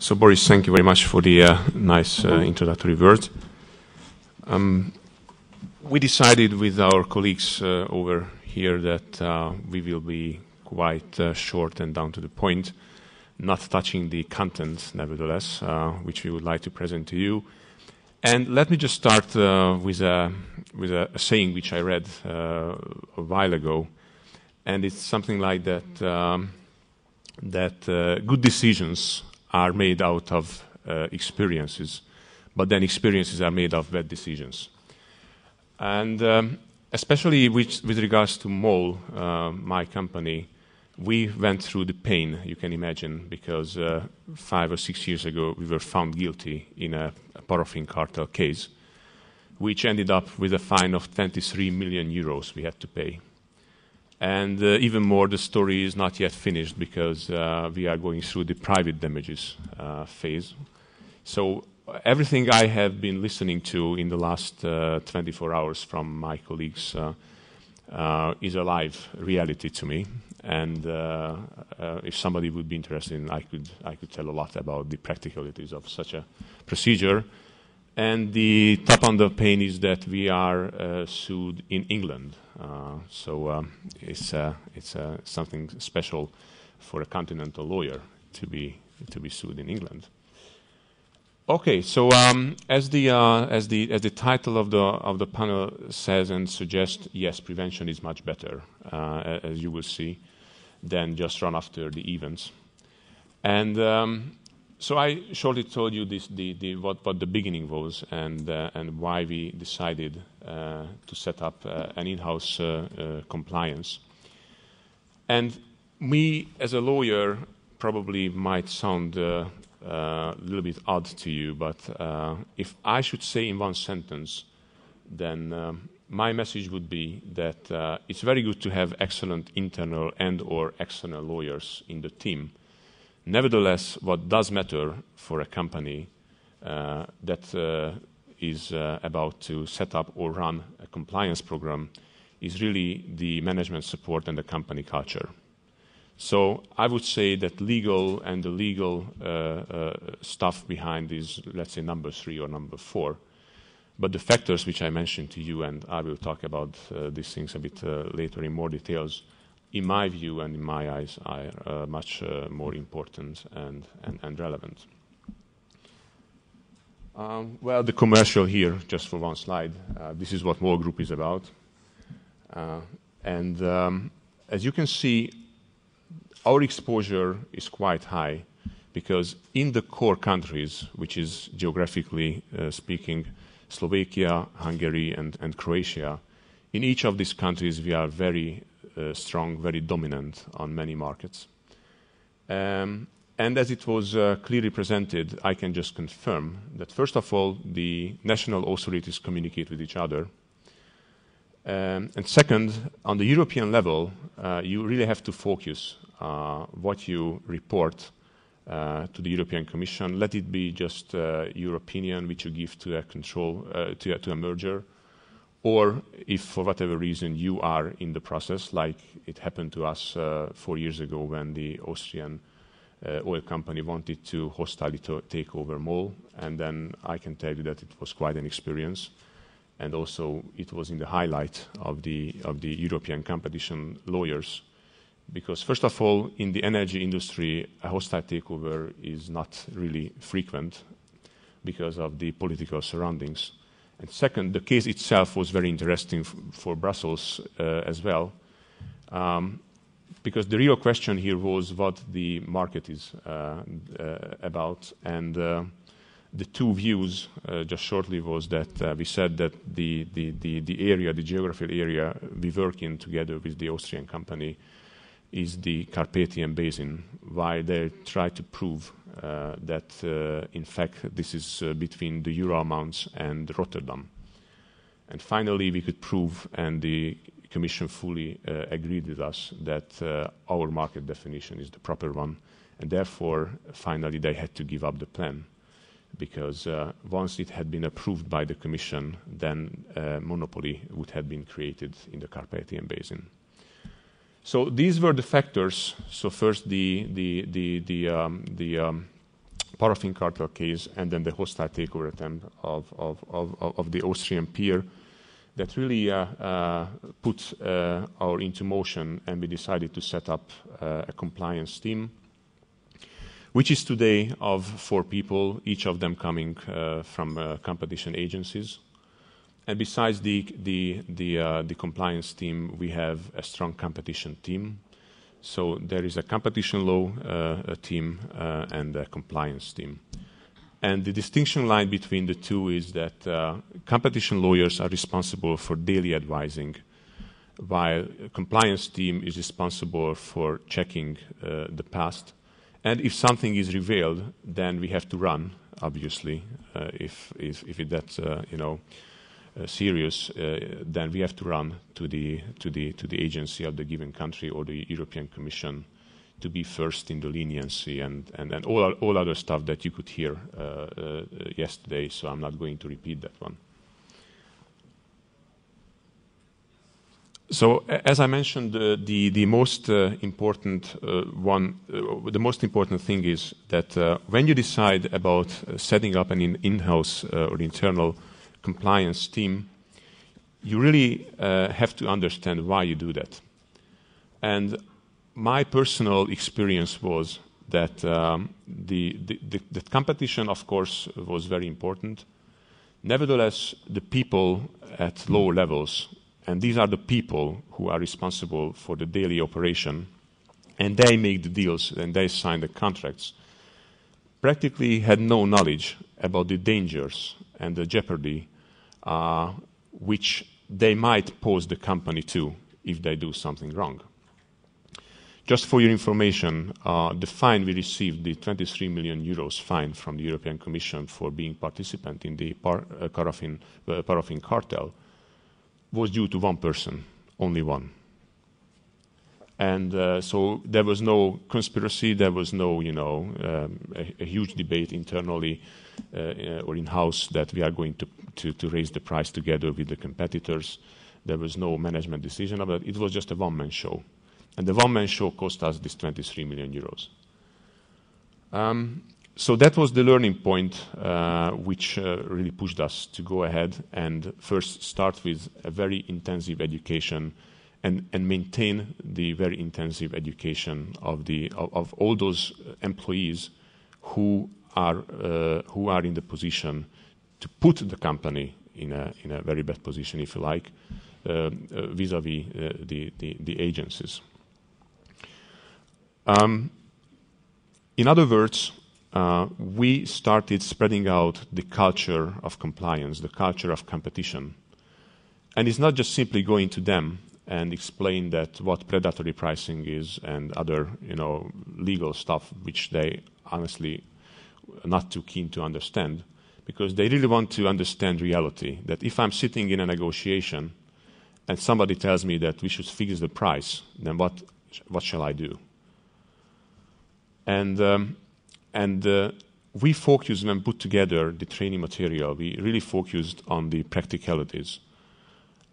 So, Boris, thank you very much for the nice introductory words. We decided with our colleagues over here that we will be quite short and down to the point, not touching the content, nevertheless, which we would like to present to you. And let me just start with a saying which I read a while ago, and it's something like that: good decisions are made out of experiences, but then experiences are made of bad decisions. And especially with regards to MOL, my company, we went through the pain, you can imagine, because 5 or 6 years ago we were found guilty in a paraffin cartel case, which ended up with a fine of 23 million euros we had to pay. And even more, the story is not yet finished because we are going through the private damages phase. So everything I have been listening to in the last 24 hours from my colleagues is a live reality to me. And if somebody would be interested, I could tell a lot about the practicalities of such a procedure. And the top on the pain is that we are sued in England. So it's something special for a continental lawyer to be sued in England. Okay, so as the title of the panel says and suggests, yes, prevention is much better, as you will see, than just run after the events. And so I shortly told you what the beginning was and why we decided to set up an in-house compliance. And me, as a lawyer, probably might sound a little bit odd to you, but if I should say in one sentence, then my message would be that it's very good to have excellent internal and/or external lawyers in the team. Nevertheless, what does matter for a company that is about to set up or run a compliance program is really the management support and the company culture. So I would say that legal and the legal stuff behind is, let's say, number 3 or number 4. But the factors which I mentioned to you, and I will talk about these things a bit later in more details, in my view and in my eyes, are much more important and relevant. Well, the commercial here, just for one slide, this is what MOL Group is about. And as you can see, our exposure is quite high because in the core countries, which is geographically speaking, Slovakia, Hungary, and Croatia, in each of these countries we are very strong, very dominant on many markets. And as it was clearly presented, I can just confirm that, first of all, the national authorities communicate with each other. And second, on the European level, you really have to focus what you report to the European Commission. Let it be just your opinion which you give to a control, to a merger, or if for whatever reason you are in the process, like it happened to us 4 years ago when the Austrian oil company wanted to hostilely take over MOL, and then I can tell you that it was quite an experience, and also it was in the highlight of the European competition lawyers, because first of all, in the energy industry, a hostile takeover is not really frequent because of the political surroundings. And second, the case itself was very interesting for Brussels as well, because the real question here was what the market is about. And the two views, just shortly, was that we said that the area, the geographical area we work in together with the Austrian company is the Carpathian Basin, while they try to prove that, in fact, this is between the Ural Mountains and Rotterdam. And finally, we could prove, and the Commission fully agreed with us, that our market definition is the proper one, and therefore, finally, they had to give up the plan, because once it had been approved by the Commission, then monopoly would have been created in the Carpathian Basin. So these were the factors. So first, the paraffin cartel case, and then the hostile takeover attempt of the Austrian peer that really put into motion, and we decided to set up a compliance team, which is today of 4 people, each of them coming from competition agencies. And besides the compliance team, we have a strong competition team. So there is a competition law team and a compliance team. And the distinction line between the two is that competition lawyers are responsible for daily advising, while a compliance team is responsible for checking the past. And if something is revealed, then we have to run, obviously. If that's serious, then we have to run to the agency of the given country or the European Commission to be first in the leniency and all other stuff that you could hear yesterday. So I'm not going to repeat that one. So as I mentioned, the most important the most important thing is that when you decide about setting up an in-house or internal compliance team, you really have to understand why you do that. And my personal experience was that the competition, of course, was very important. Nevertheless, the people at lower levels, and these are the people who are responsible for the daily operation, and they make the deals and they sign the contracts, practically had no knowledge about the dangers and the jeopardy which they might pose the company to if they do something wrong. Just for your information, the fine we received, the 23 million euros fine from the European Commission for being participant in the paraffin cartel, was due to one person, only one. And so there was no conspiracy, there was no, a huge debate internally or in-house that we are going to raise the price together with the competitors. There was no management decision about it. It was just a one-man show. And the one-man show cost us this 23 million euros. So that was the learning point which really pushed us to go ahead and first start with a very intensive education and maintain the very intensive education of all those employees who are in the position to put the company in a very bad position, if you like, vis-a-vis the agencies. In other words, we started spreading out the culture of compliance, the culture of competition. And it's not just simply going to them and explain that what predatory pricing is and other, legal stuff which they honestly are not too keen to understand, because they really want to understand reality, that if I'm sitting in a negotiation and somebody tells me that we should fix the price, then what shall I do? And we focused, when put together the training material, we really focused on the practicalities.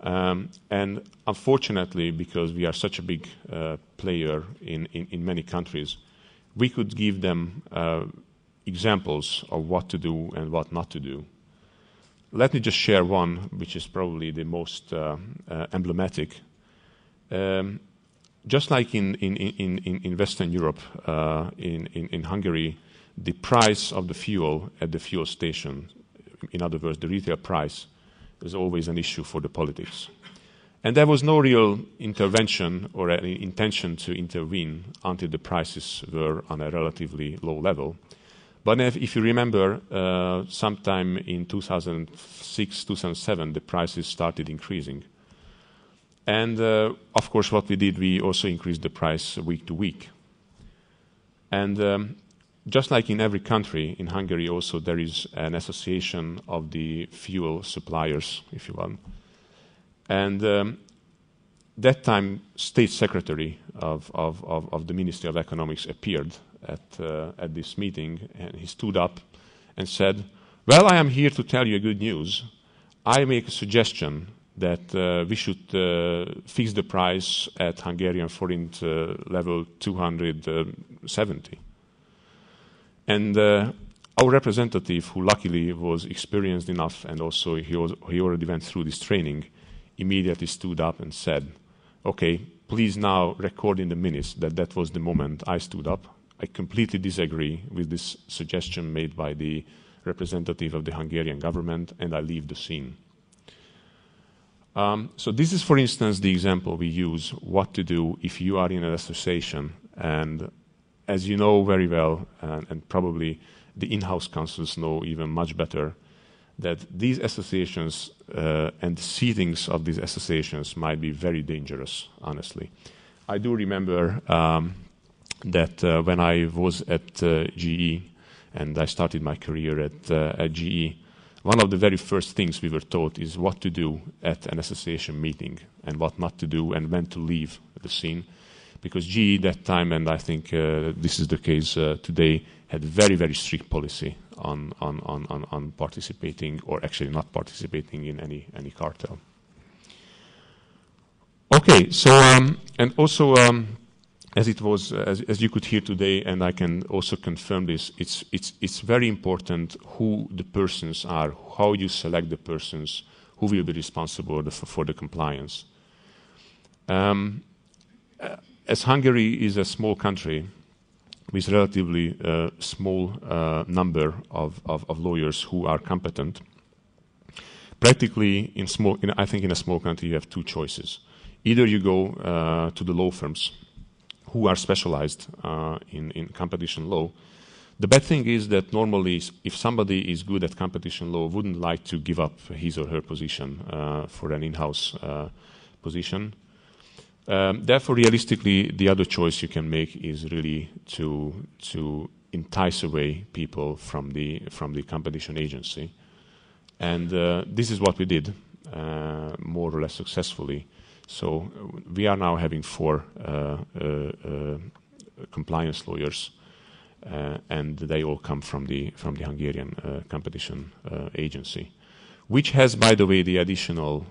And unfortunately, because we are such a big player in many countries, we could give them examples of what to do and what not to do. Let me just share one, which is probably the most emblematic. Just like in Western Europe, in Hungary, the price of the fuel at the fuel station, in other words, the retail price, is always an issue for the politics. And there was no real intervention or any intention to intervene until the prices were on a relatively low level. But if you remember, sometime in 2006, 2007, the prices started increasing. And of course, what we did, we also increased the price week to week. And just like in every country, in Hungary also there is an association of the fuel suppliers, if you want. And that time, State Secretary of the Ministry of Economics appeared at this meeting, and he stood up and said, "Well, I am here to tell you good news. I make a suggestion that we should fix the price at Hungarian forint level 270. And Our representative, who luckily was experienced enough and also he already went through this training, immediately stood up and said, okay, please now record in the minutes that that was the moment I stood up. I completely disagree with this suggestion made by the representative of the Hungarian government, and I leave the scene. So this is, for instance, the example we use, what to do if you are in an association. And as you know very well, and probably the in-house counsels know even much better, that these associations and the seedings of these associations might be very dangerous, honestly. I do remember that when I was at GE, and I started my career at GE, one of the very first things we were taught is what to do at an association meeting and what not to do and when to leave the scene. Because GE that time, and I think this is the case today, had very, very strict policy on participating or actually not participating in any cartel. Okay, so and also as it was, as you could hear today, and I can also confirm this, it's very important who the persons are, how you select the persons who will be responsible for the compliance. As Hungary is a small country with relatively small number of lawyers who are competent, practically I think in a small country you have two choices. Either you go to the law firms who are specialized in competition law. The bad thing is that normally if somebody is good at competition law, wouldn't like to give up his or her position for an in-house position. Therefore, realistically, the other choice you can make is really to entice away people from the competition agency. And this is what we did, more or less successfully. So we are now having 4 compliance lawyers, and they all come from the Hungarian competition agency, which has, by the way, the additional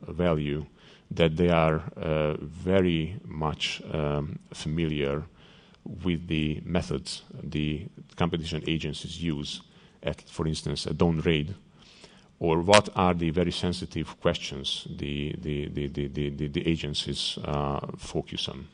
value that they are very much familiar with the methods the competition agencies use at, for instance, a dawn raid, or what are the very sensitive questions the agencies focus on.